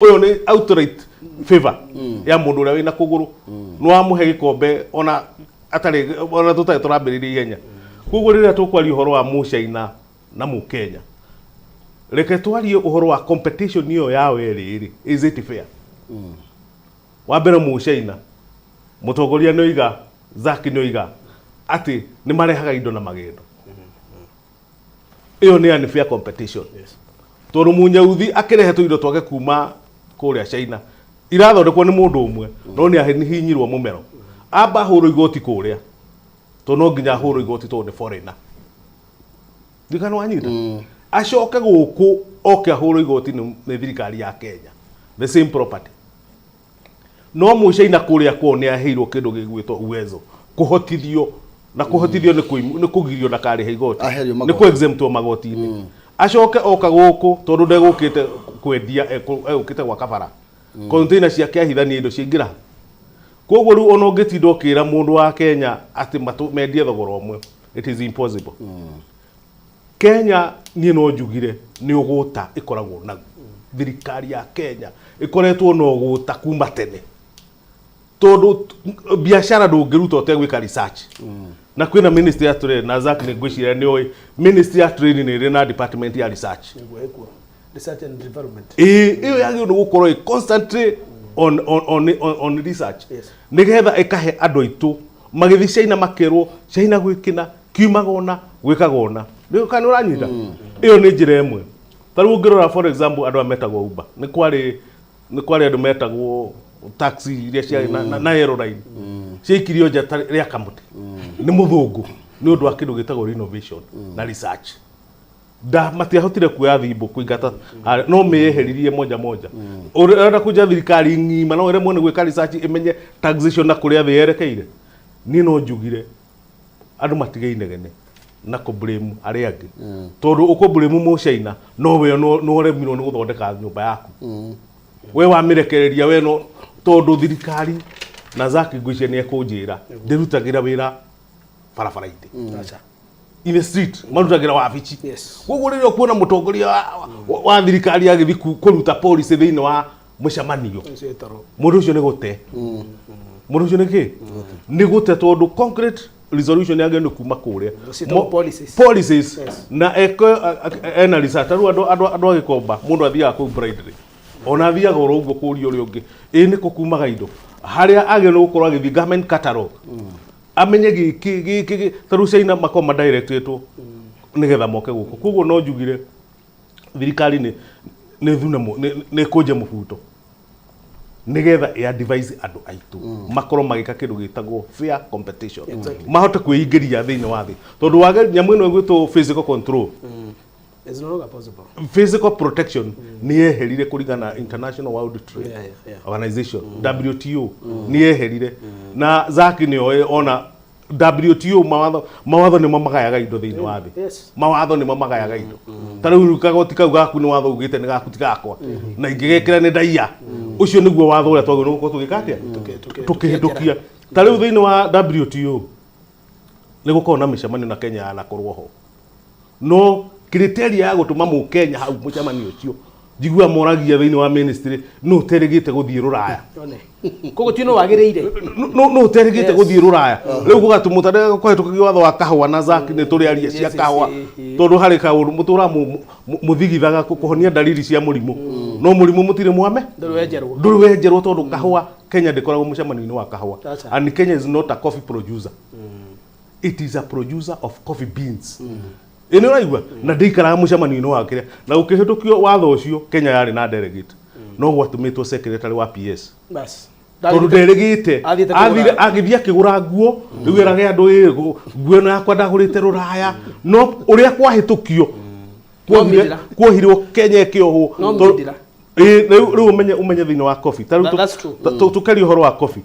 Uyo ni outright favor ya mundu uria wina kuguru no amuhe gikombe ona atari ona tutai turambiriria ihenya koguo riria tukwaria uhoro wa Muchaina na Mukenya reke twarie uhoro wa competition iyo yao eri is it fair wa mbere Muchaina mutongoria noiga Zaki noiga ati ni marehaga indo na magendo iyo ni unfair competition tondu Munyauthi akirehetwo indo twake kuma kuria China irathondekwo ni mundu umwe no ni ahinyirwo mumero amba huru igoti kuria to no nginya huru igoti to ni foreigner dikano wanyita acoke guku oke huru igoti ni thirikari ya Kenya the same property no Muchaina kuria ko ni aheirwo kindu gigwitwo uwezo kuhotithio na kuhotithio ni kugirio na kari igoti ni ku exemptwo magoti-ini acoke oka guku tondu ndegukite kwendia ukite gwa kabara container cia kiahithania indo ciingira koguo ru ono ngetindo kira mundu wa Kenya ati mendie thogora omwe it is impossible Kenya ni no njugire ni uguta ikoragwo na thirikari ya Kenya ikoretwo no uguta kuma tene tondu biashara ndungiruta utegwika research na kwina ministry ya trade na Zaki ni gwicira ni oi ministry ya trade ni ri na department ya research and development iyo yagi no gukorwo constantly on research nigetha ikahe andu aitu magithi China makerwo China gwikina kiumagona gwikagona ndio kana uranyita iyo ni njira imwe taru ngirora for example andu ametagwo Uber ni kwari andu metagwo taxi iria cia na aeroline ciikirio nja ria kamuti ni muthungu ni undu wa kindu gitagwo renovation na research da matiahotire kuya thimbu kuingata no meheririe moja urenda kuja thirikari ngima no ire mwone gwika research imenye taxation na kuria thi yerekeire ni no njugire andu matigeine na ko blame ari angi tondu uko blame Muchaina no we no remirwo ni guthondeka nyumba yaku we wa mirekereria we no tondu thirikari na Zaki ngwicie ni ekunjira ndirutagira wira barabara-ini in the street marutagira wabici koguo riria kuona mutongoria wa thirikari agithi kuruta policy thiini wa mucamanio mundu ucio ni gute mundu ucio ni ki ni gute tondu concrete resolution yage ni kuma kuria policies na ena research andu agikomba mundu athiaga ku bribery ona athiaga urugo kuria uri ungi ni kukumaga indo haria age no gukorwo agithi government catalog amenye giki taru China makoma directweto nigetha moke guku koguo no njugire thirikari ni thuna ni kuje mubuto nigetha ya device andu aitu makoro magika kindu gitagwo fair competition mahote kwingiria thiini wa thi tondu wage nyamu ino gwitwo physical control is no longer possible physical protection ni yeherire kuringana International World Trade Organization WTO ni yeherire na Zaki ni ona WTO mawatho ni mamagayaga indo thiini wa thi mawatho ni mamagayaga indo tariu kagoti kau gaku ni watho ugite ni gaku tigakwa na ingigekira ni ndaia ucio niguo watho uria twagirwo gukorwo tugikatia tukihindukia tariu thiini wa WTO ni gukorwo na micemanio na Kenya na korwo ho no criteria ya gutuma Mukenya hau mucamanio ucio njigua moragia thiini wa ministry no terigite guthii Ruraya koguo tino wagiriire no terigite guthii Ruraya riu gugatumutare kuhetukagio watho wa kahwa na Zaki ni turi aria cia kahwa tondu hari kaundu mutura muthigithaga kuhonia dalili cia murimu no murimu mutire mwame nduri wenjerwo tondu kahwa Kenya ndikoragwo mucamanio-ini wa kahwa and Kenya is not a coffee producer it is a producer of coffee beans ene raigwa na ndikaraga mucamanio-ini wa kiria na ukihitukio watho ucio Kenya yari na delegate no gwatumitwo secretary wa PS bas tondu delegate agithia kigura nguo riu erage andu nguo no yakwa ndagurite Ruraya no uria kwahitukio kuohirwo Kenya kioho riu umenye thiini wa coffee tukari uhoro wa coffee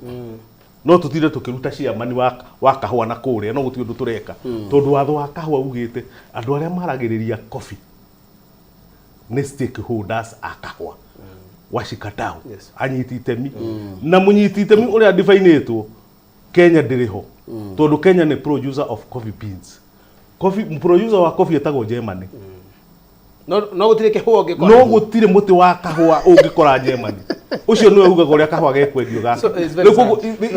no tutire tukiruta ciamani wa kahwa na kuria no guti undu tureka tondu watho wa kahwa ugite andu aria maragiriria coffee ni stakeholders a kahwa washikatao anyiti itemi na munyiti itemi uria defineetwo Kenya ndiriho tondu Kenya ni producer of coffee beans coffee producer wa coffee etagwo Germany no gutire kihua ungikora no gutire muti wa kahua ungikora Germany ucio niwe ugaga uria kahua gekwendio gaka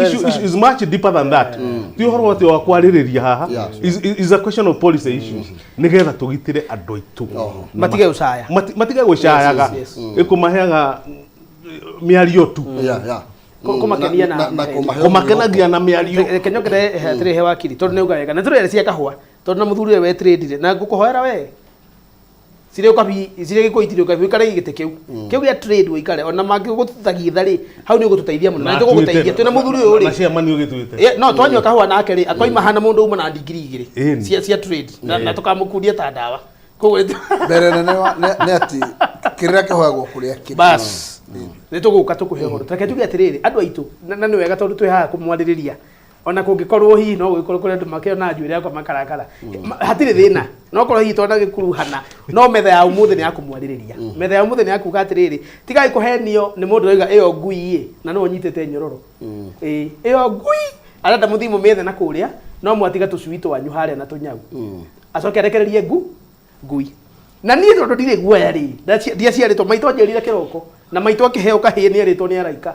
issue is much deeper than that ti uhoro ati wa kwaririria haha is a question of policy issues nigetha tugitire andu aitu matige ucaya matige gucayaga ikumaheaga miario tu kumakenagia na miario kenyokere hatire he wakiri tondu ne ugaga na turere cia kahua tondu na muthuri we trade na ngukuhoera we sire ukabi sire gikoitire ukabi kare gite kiu gya trade we ikare ona mangi gututagitha ri hau ni gututeithia muno na tuguteithia twina muthuri uyu ri na cia mani ugituite no twanyo kahua nake ri akoima hana mundu uma na digiri 2 cia trade na tukamukuria ta ndawa koguo mbere ne ati kirira kihoagwo kuria kitu bas ni tuguka tukuhe horo take tuge atiriri andu aitu na ni wega tondu twi haha kumwaririria ona kungikorwo hi no gukorwo kuri andu makiona njuire yakwa makarakara hatire thina no korwo hi tonda gikuruhana no metha ya umuthi ni akumwaririria metha ya umuthi ni akuga atiriri tigai kuhenio ni mundu oiga iyo ngui na no nyitete nyororo iyo ngui arenda muthimu methe na kuria no mwatiga tucuito wanyu haria na tunyau acoke arekererie ngui na ni tondu ndire guoya ri ndia ciaritwo maitwa njerire kiroko na maitwa kiheo kahie ni aritwo ni araika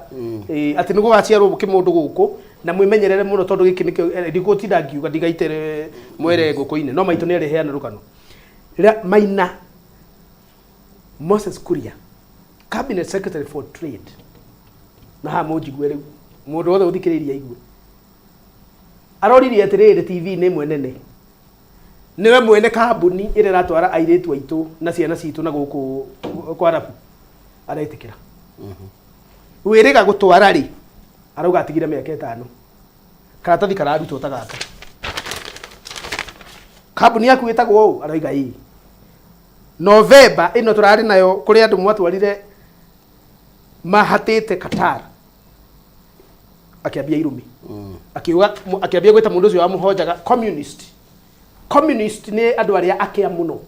ati niguo gaciarwo kimundu guku na mwimenyerere muno tondu giki nikio ndigutinda ngiuga ndigaitere mwere nguku-ini no maitwa ni ariheana rukano Maina Moses Kuria Cabinet Secretary for Trade na ha mujigwe riu mundu wothe uthikiriria igwe aroririe atiriri TV ni mwenene niwe mwene kambuni ire ratwara airetu aitu na ciana citu na guku kwa rabu aretikira wiriga gutwara ri arauga atigire miaka 5 karatathi kararutwo ta gaka kambuni yaku itagwo uu arauga ii November ino turari nayo kuri andu mwatwarire mahatite Qatar akiambia irumi akiambia gwita mundu ucio amuhojaga communist ni andu aria akia muno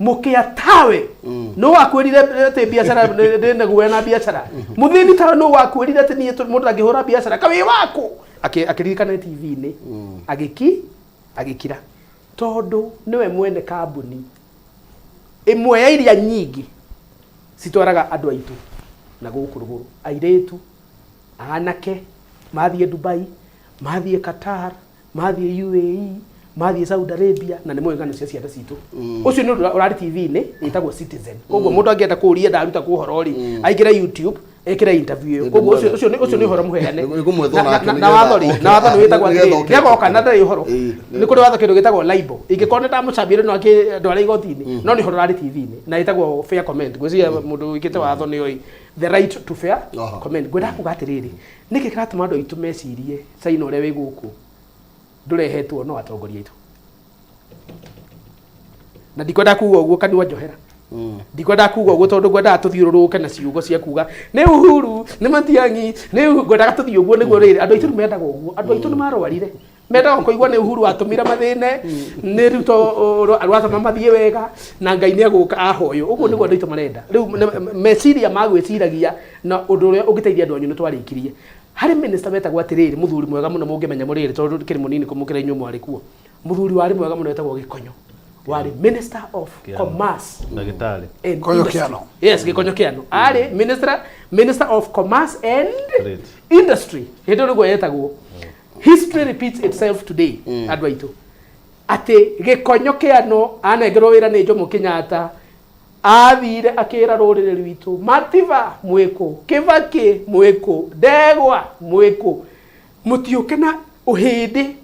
mukia tawe no wakwirire ate biashara ndene gwena biashara muthini tawe no wakwirire ate ni mundu angihura biashara kawi wako akiririkana TV ni agikira tondu niwe mwene kambuni imwe ya iria nyingi citwaraga andu aitu na guku ruguru airetu anake mathie Dubai mathie Qatar mathie UAE mathie Saudi Arabia na nimo ngano cia ciana citu ucio ni urari TV ni itagwo Citizen koguo mundu angienda kuria ndaruta ku horo ri aigira YouTube ekira interview koguo ucio ni horo muheane na wathori witagwo ngego kana ndari horo ni kuri watho kindu gitagwo libel ingikone ta mucambire no ndwara igotini no ni horo rari TV ni na itagwo fair comment gwiciria mundu wikite watho ni oi the right to fair comment gwenda kugatiriri niki kiratuma andu aitu mecirie saino uria wi guku ndurehetwo no atongoria itu na ndikwenda kuuga uguo kanwa njohera ndikwenda kuuga uguo tondu ngwenda tuthiururuke na ciugo cia kuga ni Uhuru ni Matiang'i ni ngwenda tuthio uguo niguo riri andu aitu mendaga uguo andu aitu ni marwarire mendaga kuigua ni Uhuru atumira mathine ni Ruto arwatha mathie wega na Ngai ni aguka ahoyo uguo niguo andu aitu marenda riu meciria magwiciragia na undu uria ugiteithia andu anyu ni twarikirie hari minister metagwo atiriri muthuri mwega muno mungimenya muriri tondu kiri munini kumukira inyu mwari kuo muthuri wari mwega muno etagwo Gikonyo wari minister of commerce ndagitari Konyokiano yes Gikonyokiano ari minister of commerce and industry hedo niguo etagwo history repeats itself today adwaito ati Gikonyokiano anengerwo wira ni Jomo Kenyatta athire akira rurire rwitu Mativa mwiko Kibaki mwiko Ndegwa mwiko mutiuke na uhindi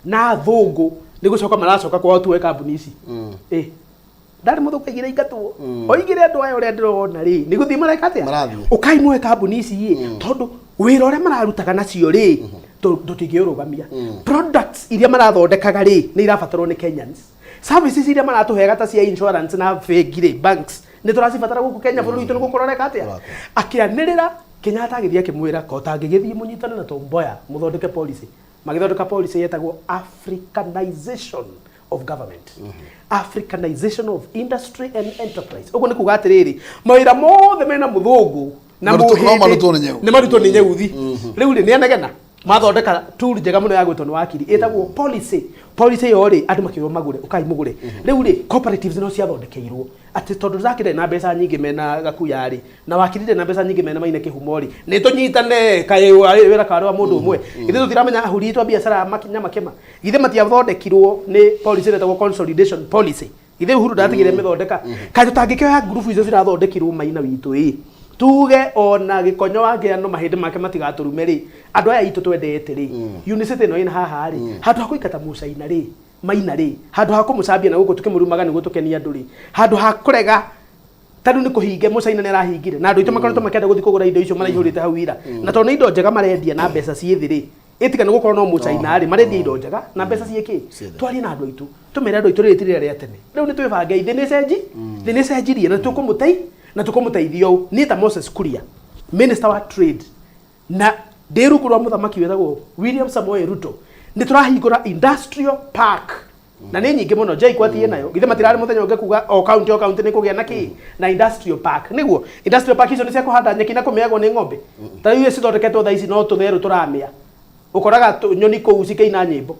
na thungu ni gucoka maracoka kwa watu we kambuni ici ndari muthuka igire ingatwo oigire andu aya uria ndirona ri ni guthii mareka atia ukai mwe kambuni ici tondu wira uria mararutaga nacio ri tutingiurugamia products iria marathondekaga ri ni irabatarwo ni Kenyans services iria maratuhega ta cia insurance na bengi banks ni turacibatara guku Kenya buru itu gukororeka atia akianirira Kenyatta agithia kimwira ko tangigithie munyitane na Tomboya muthondeke policy magithondeka policy yetagwo Africanization of government Africanization of industry and enterprise uguo ni kuga atiriri mawira mothe mena muthungu na muhindi ni marutwo ni nyeuthi riu ni anegena mathondeka tool njega muno ya gwitwo ni wakiri etagwo policy yo ri andu makirwo magure ukai mugure riu ri cooperatives no ciathondekeirwo ati tondu zakire na mbeca nyingi mena gakuya ri na wakirire na mbeca nyingi mena maine kihumo ri ni tunyitane kai wira karwa mundu umwe ithe tutiramenya ahuri twa biacara makinya makema ithe matiathondekirwo ni policy etagwo consolidation policy ithe Uhuru ndatigire mithondeka kai tutangikioya group icio cirathondekirwo maina witu tuge ona gikonyo wake no mahindi make matigaturume ri andu aya itu twendete ri unicity no ina haha ri handu hakuikata mucaina ri maina ri handu hakumucambia na guku tukimurumaga ni gutukenia andu ri handu hakurega tadu ni kuhinge mucaina ni arahingire na andu itu makoretwo makenda guthi kugura indo icio maraihurite hau ira na tona indo njega marendia na mbeca cithi ri itika ni gukorwo no mucaina ri marendia indo njega na mbeca ciiki twari na andu itu tumere andu itu ritire ria tene riu ni twibange ithe ni cenjirie na tukumutai na tukumuteithio ni ta Moses Kuria minister wa trade na ndirukuru wa muthamaki wetagwo William Samoei Ruto ni turahingura industrial park na ni nyingi muno jai kwatie nayo githe matirari muthenya unge kuga o county ni kugia naki na industrial park niguo industrial park icio ni cia kuhanda nyeki na kumeagwo ni ng'ombe ta iwe cithondeketwo tha ici no tutheru turamia ukoraga nyoni kuu cikeina nyimbo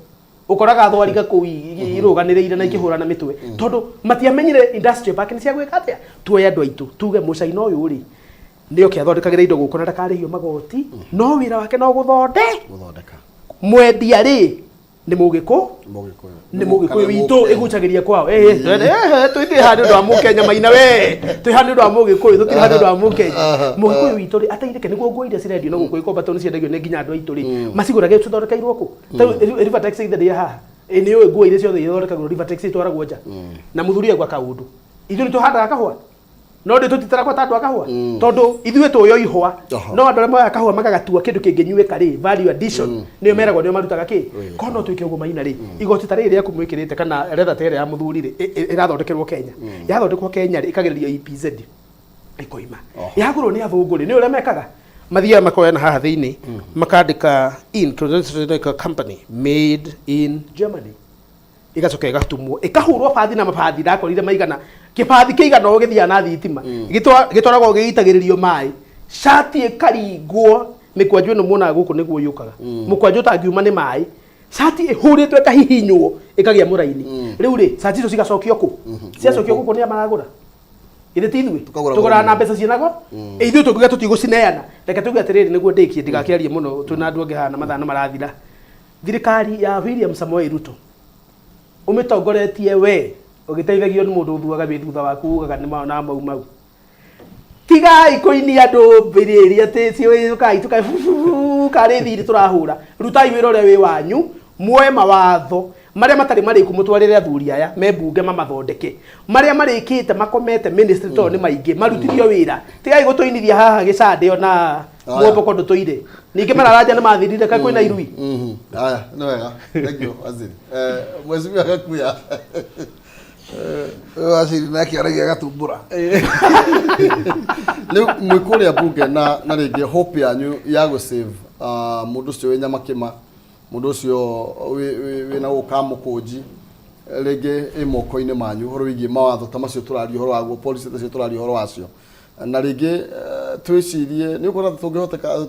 ukoraga thwariga kuu iruganireire na ikihura na mitwe tondu matiamenyire industrial park ni cia gwika atia tuoya andu aitu tuge mucaina uyu ri nio kiathondekagira indo guku na ndakarihio magoti no wira wake no guthondeka mwendia ri ni mugiko witu igucagiria kwao tuithi handu ndo amukenya maina we tui handu ndo amugikuyu tutiri handu ndo amukenya mugikuyu witu ri atairike niguo nguo iria cirendio no gukuyu komba toni ciendagio ni nginya andu aitu ri macigurage tuthondekeirwo ku River Taxi ithe haha ni yo nguo iria ciothe ithondekagwo River Taxi twaragwo nja na muthuri agwa kaundu ithu ni tuhandaga kahua no ndi tutitara kwa tatu akahua tondu ithuĩ tuyo ihwa no andu arĩa akahua magagatua kindu kingĩnyuĩka ri value addition nĩyo meragwo nĩyo marutaga kĩ kono twĩke ũguo maina ri igoti ta rĩrĩ rĩaku mwĩkĩrĩte kana retha ta ĩrĩa ya mũthuri ri ĩrathondekerwo Kenya yathondekwo Kenya ri ĩkagererio EPZ ikoima yagũrwo nĩ athũngũ ri nĩ ũrĩa mekaga mathiaga makoya na haha thĩinĩ makandĩka in company made in Germany igacoka igatumwo ikahurwo bathi na mabathi ndakorire maigana kibathi kiigana ugithia na thitima gitwaragwo gigitagiririo mai shati ikaringwo mikwanju no muona guku niguo yukaga mukwanju tangiuma ni mai shati ihuritwe kahihinywo ikagia muraini riu ri shati icio cigacokio ku ciacokio guku ni amaragura ithe tithwe tugura na mbeca ciinago ithuĩ tungiga tutigucineana reke tuge atiriri niguo ndikie ndigakiarie muno tuna andu angi hana mathana marathira thirikari ya William Samoei Ruto umitongoretie we ugiteithagio ni mundu uthuaga thutha waku ugaga ni maona mau tigai kuinia andu mbiriri ati cio ukai kari thiri turahura rutai wira uria wi wanyu muoe mawatho maria matari mariku mutwarire athuri aya me mbunge mamathondeke maria marikite makomete ministry to ni maingi marutirio wira tigai gutuinithia haha gicande ona muombo kondo toire ningi mararaja ni mathirire ka kwina irui haya no wega thank you Waziri mwezi akakuya Waziri na kiaragia gatumbura leo mwikuria bunge na rege hope yanyu ya go save mundu cio nyama kima mundu cio wina ukamukuji rege imoko-ini manyu horo wigi mawatho tamacio turario horo waguo policy tacio turario horo wacio na rege twicirie ni ukora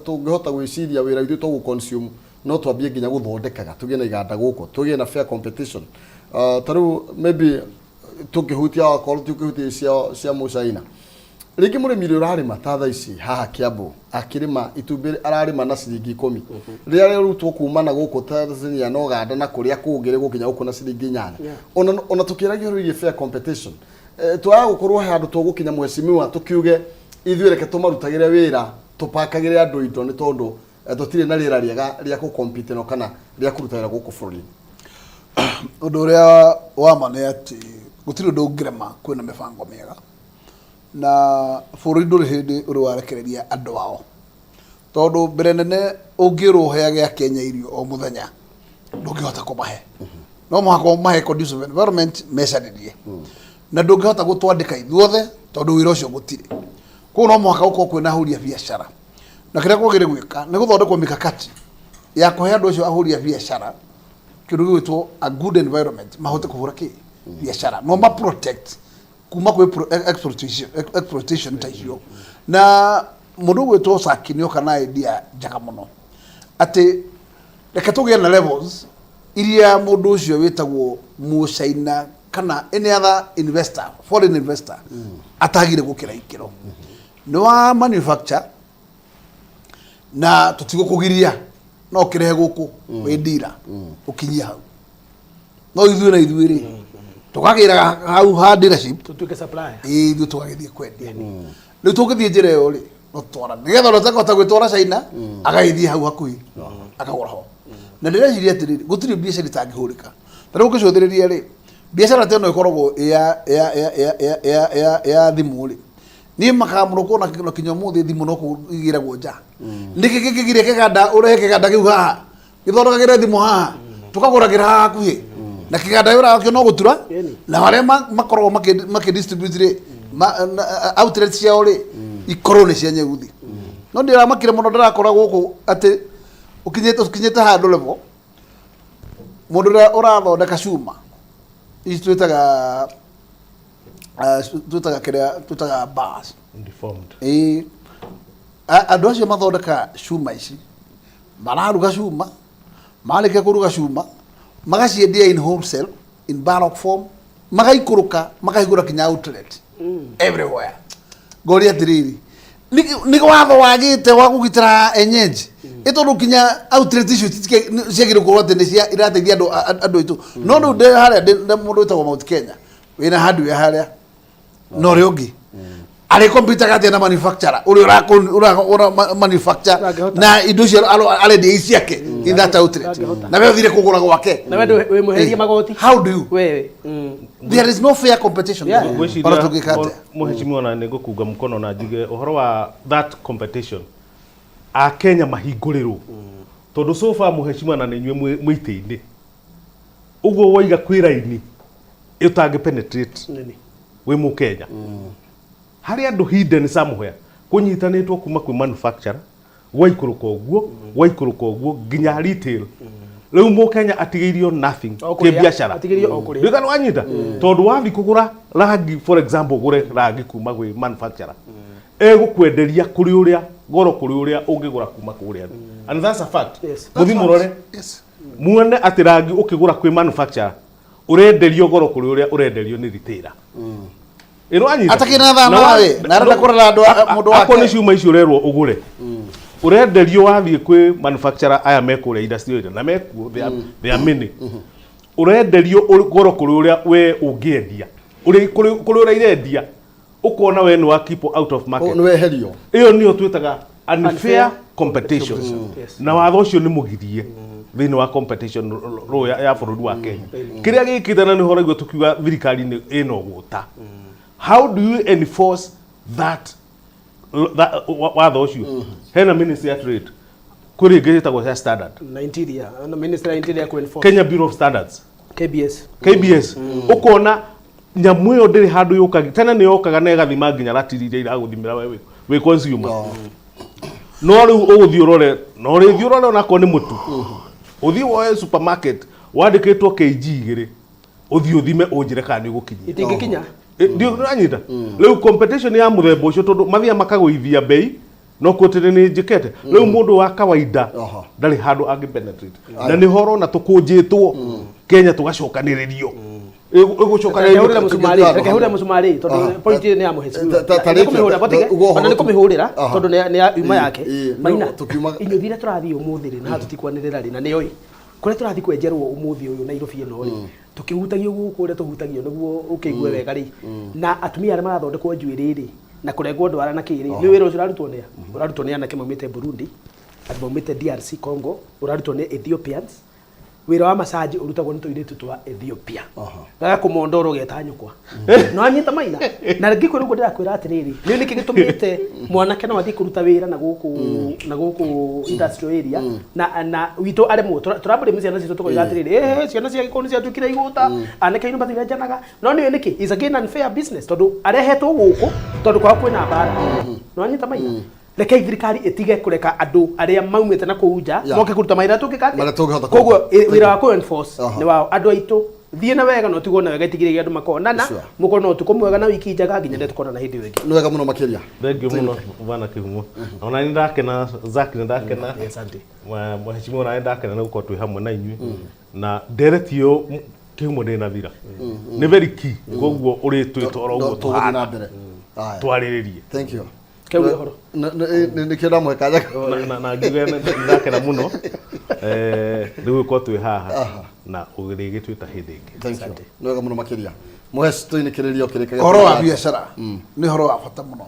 tungihota gwiciria wira ithu tugu consume no twambie nginya guthondekaga tugie na iganda guko tugie na fair competition taru maybe tukihutia akorwo tukihutia cia mucaina rigi murimi urarima tatha ici haha Kiambu akirima itumbiri ararima na ciringi 10 ria rero tukuma guku Tanzania no ganda na kuria kungire gukinya guku na ciringi 8 ona tukiragio rigi fair competition twaga gukorwo handu tugukinya mwecimiwa tukiuge ithuĩ reke tumarutagire wira tupakagire andu indo ni tondu tutire na rira riega ria ku compete no kana ria kurutira guku bururi undu uria wa mane ati gutire ndungirema kwina mibango miega na bururi nduri hindi uri warekereria andu wao tondu mbere nene ungiruheage Kenya irio o muthenya ndungihota kumahe no muhako mahe conducive environment mecaririe na ndungihota gutwandika ithuothe tondu wira ucio gutire ku no muhaka uko kwina huria biashara na kiria kwagire gwika ni guthondekwo mikakati ya kuhe andu ucio ahuria biashara kindu gwitwo a good environment mahote kuhura ki biashara no ma protect kuma kwe exploitation tayo na mundu gwitwo Sakinio kana idea njaka muno ati reke tugĩe na levels iria mũndũ ũcio wĩtagwo mũcaina kana any other investor, foreign investor atagire gũkĩra ikĩro nĩ wa manufacture na tũtigũkũgiria no kĩrehe gũkũ wĩ ndira ũkinyie hau no ithuĩ na ithuĩ rĩ tũkagĩra hau ha dealership tutuike supply ithuĩ tũgagĩthiĩ kwendia rĩu tũngĩthiĩ njĩra ĩyo rĩ no twara nĩgetha ũtakahota gwĩtwara China agagĩthiĩ hau hakuhĩ akagũra ho na ndĩreciria atĩrĩrĩ gũtirĩ biacara itangĩhũrĩka ta rĩu ũngĩcũthĩrĩria rĩ biacara ta ĩno ĩkoragwo ya thimũ rĩ niĩ makamũrũkwo na kinya mũthĩ thimũ no kũigĩragwo nja nĩkĩ gĩkĩgire kĩganda ũrehe kĩganda kĩu haha gĩthondekagĩre thimũ haha tũkagũragĩra haha hakuhĩ na kĩganda ũrakĩo no gũtura na arĩa makoragwo makĩdistribute rĩ outlets ciao rĩ ikorwo nĩ cia nyeuthi no ndĩramakire mũno ndĩrakora gũkũ atĩ ũkinyĩte handũ level mũndũ ũrĩa ũrathondeka cuma ici twĩtaga twĩtaga bars deformed andũ acio mathondeka cuma ici mararuga cuma marĩkia kũruga cuma magaciendia in wholesale in barrock form magaikũrũka makahingũra kinya outlet everywhere ngoria atĩrĩrĩ nĩ watho wagĩte wa kũgitĩra enyeji ĩtondũ kinya outlet icio ciagĩrĩirwo gũkorwo atĩ nĩ irateithia andũ aitũ no rĩu ndĩ harĩa mũndũ wĩtagwo Mount Kenya wĩna hardware harĩa no ũrĩa ũngĩ arĩ computer atĩa na manufacturer ũrĩa manufacture na indo icio arendia ciake in that outlet na wewe ũthire kũgũra gwake na wewe wĩ mũheria magoti how do you wewe there is no fair competition Mheshimiwa na nĩngũkunga mkono na njige ũhoro wa that competition a Kenya mahingũrĩrwo tondũ so far Mheshimiwa na nĩnyuĩ mwĩtĩ-inĩ ũguo waiga kwĩ raini ũtangĩ penetrate wĩ Mũkenya harĩ andũ hidden somewhere kũnyitanĩtwo kuma kwĩ manufacturer waikũrũka ũguo nginya retail rĩu Mũkenya atigĩirio nothing kĩ biacara ndĩga wanyita tondũ wathi kũgũra rangi for example gũre rangi kuma gwĩ manufacturer egũkwenderia kũrĩ ũrĩa goro kũrĩ ũrĩa ũngĩgũra kuma kũrĩa and that's a fact mũthi mũrore muone atĩ rangi ũkĩgũra kwĩ manufacturer ũrenderio goro kũrĩ ũrĩa ũrenderio nĩ retailer atakina thama wawe na arenda kũrora mũndũ wake akoni ciuma icio rerwo ũgũre ũrenderio wathiĩ kwĩ manufacturer aya mekũrĩa industry na mekuo they are many ũrenderio goro kũrĩ ũrĩa we ũngĩendia kũrĩ ũrĩa irendia ũkona we nĩ wa keep out of market nĩ weherio ĩyo nĩyo twĩtaga unfair competition na watho ũcio nĩ mũgirie thĩinĩ wa competition ya bũrũri wa Kenya kĩrĩa gĩkĩte na nĩ horo igwe tukiuga thirikari ĩno gũta how do you enforce that watho ũcio hena ministry of trade kuri ngĩtagwo cia standard na ministry interior ku enforce Kenya Bureau of Standards KBS ukona nyamu ĩyo ndĩrĩ handũ yũkaga tena nĩ yokaga na ĩgathima nginya ratiri iria iragũthimĩra wewe wĩ consumer no rĩu ũgũthiĩ ũrore no rĩthiĩ ũrore onako nĩ mũtu ũthiĩ woe supermarket wandĩkĩtwo kg 2 ũthiĩ ũthime ũnjĩre kana nĩ ũgũkinyia itingĩkinya ndio nanyita rĩu competition ya mũthemba ũcio tondũ mathia makagũithia bei no kũtĩrĩ nĩ njĩkete rĩu mũndũ wa kawaida ndarĩ handũ angĩ penetrate na nĩ horo na tũkũnjĩtwo Kenya tũgacokanĩrĩrio rekehũrĩra mũcumarĩ tondũ point nĩ ya mũhecimu ona nĩ kũmĩhũrĩra tondũ nĩ ya uma yake maina inyuĩ thire tũrathiĩ ũmũthĩ rĩ na tũtikwanĩrĩra rĩ na nĩ oĩ kũrĩa tũrathiĩ kwenjerwo ũmũthĩ ũyũ Nairobi ĩno rĩ tukihutagio gũkũ ũrĩa tũhutagio nĩguo ũkĩigue wega rĩ na atumia arĩa marathondekwo njuĩrĩ rĩ na kũrengwo ndwara na kĩrĩ nĩ wĩra ũcio ũrarutwo nĩ anake maumĩte Burundi andũ maumĩte DRC Congo ũrarutwo nĩ Ethiopians wĩra wa masaji ũrutagwo nĩ tũirĩtu twa Ethiopia gaga kũmondoro geta nyũkwa no anyita maina na ngĩkwĩra ũguo ndĩrakwĩra atĩrĩrĩ nĩ nĩkĩ gĩtũmĩte mwanake no athiĩ kũruta wĩra na gũkũ industrial area na witũ aremwo tũrambũrĩ mĩciana citũ tũkoiga atĩrĩrĩ ciana cia gĩkũyũ nĩ ciatukire igũta anake inĩ matirejanaga no nĩ nĩkĩ is again unfair business tondũ arehetwo gũkũ tondũ kwa kwĩna mbara no anyita maina reke thirikari itige kureka andũ arĩa maumĩte na kũu nja moke kũruta mawĩra tũngĩkate koguo wĩra wa ku enforce nĩ wao andũ aitũ thiä na wega no tigwo na wega tigire gä andå makonana Sure. må korwo no tukå mwega na wiki njega nginya ndä tåkonana hä ndä ä yo ä nä wega må no makä ria Thengiå må no bana kä humo ona nä ndakena Zack nä ndakena ngä mheshimiwa na nä ndakena nä gå korwo twä hamwe na inyuä na ndereti yo kä humo ndä na thira nä very key koguo å rä twä tora å guo tå gå na tåhana mbere twarä rä rie thank you kä u horo nä kä ndamwe kanya na ngiuga nä ndakena må no rä gå korwo twä haha na å rä gä twä ta hä ndä ä thank you nä wega må no makä ria Mũheci tå inä kä rä ria å kä rä kagia horo wa biacara nä horo wa bata må no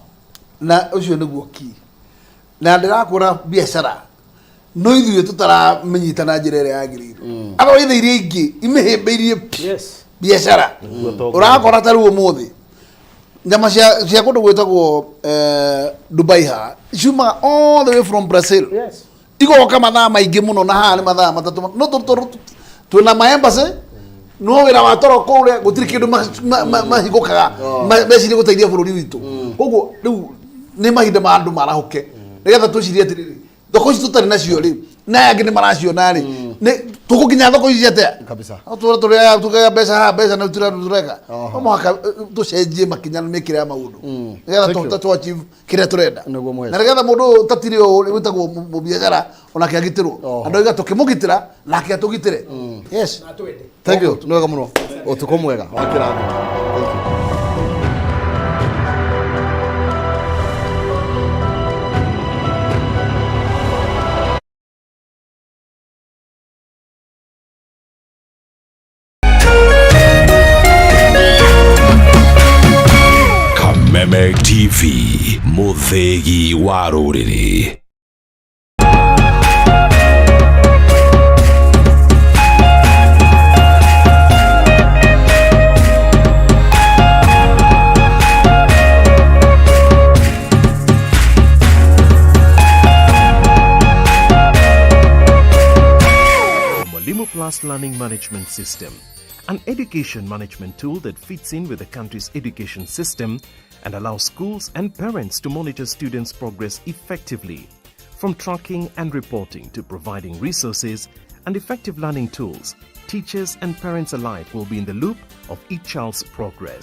na å cio nä guo ki na ndä rakå ra biacara no ithuä tå taramenyita na njä ra ä rä a yagä rä irwo aba ithe iria ingä imä hä mbä irie yes biacara å rakora tarä u å må thä nyama cia kå ndå gwä tagwo Dubai ha ciumaga all the way from Brazil yes igoka mathaa maingä må no na haha nä mathaa matatå no twä na maembasy no wä ra wa toro kå rä a gå tirä kä ndå mahingå kaga mecirie gå teithia bå rå ri witå koguo rä u nä mahinda ma andå marahå ke nä getha twä cirie atä rä rä thoko ici tå tarä nacio rä na angä nä maraciona rä tå gå kinya thoko ici atä kabisa tå rä a mbeca haha mbeca na tå reka no mũhaka tå cenjie makinya mä kä rä ya maå ndå nä getha kä rä a tå renda Nĩguo Mũheci. na nä getha må ndå tatirä å wä tagwo må biacara onake agitä rwo andå aiga tå kä må gitä ra nake atå gitä re yes na twende thank you nä wega må no å tukå mwega wa kä rathi thank you Kameme TV, muthegi wa rũrĩrĩ. Mwalimu Plus Learning Management System, an education management tool that fits in with the country's education system and allows schools and parents to monitor students' progress effectively. From tracking and reporting to providing resources and effective learning tools, teachers and parents alike will be in the loop of each child's progress.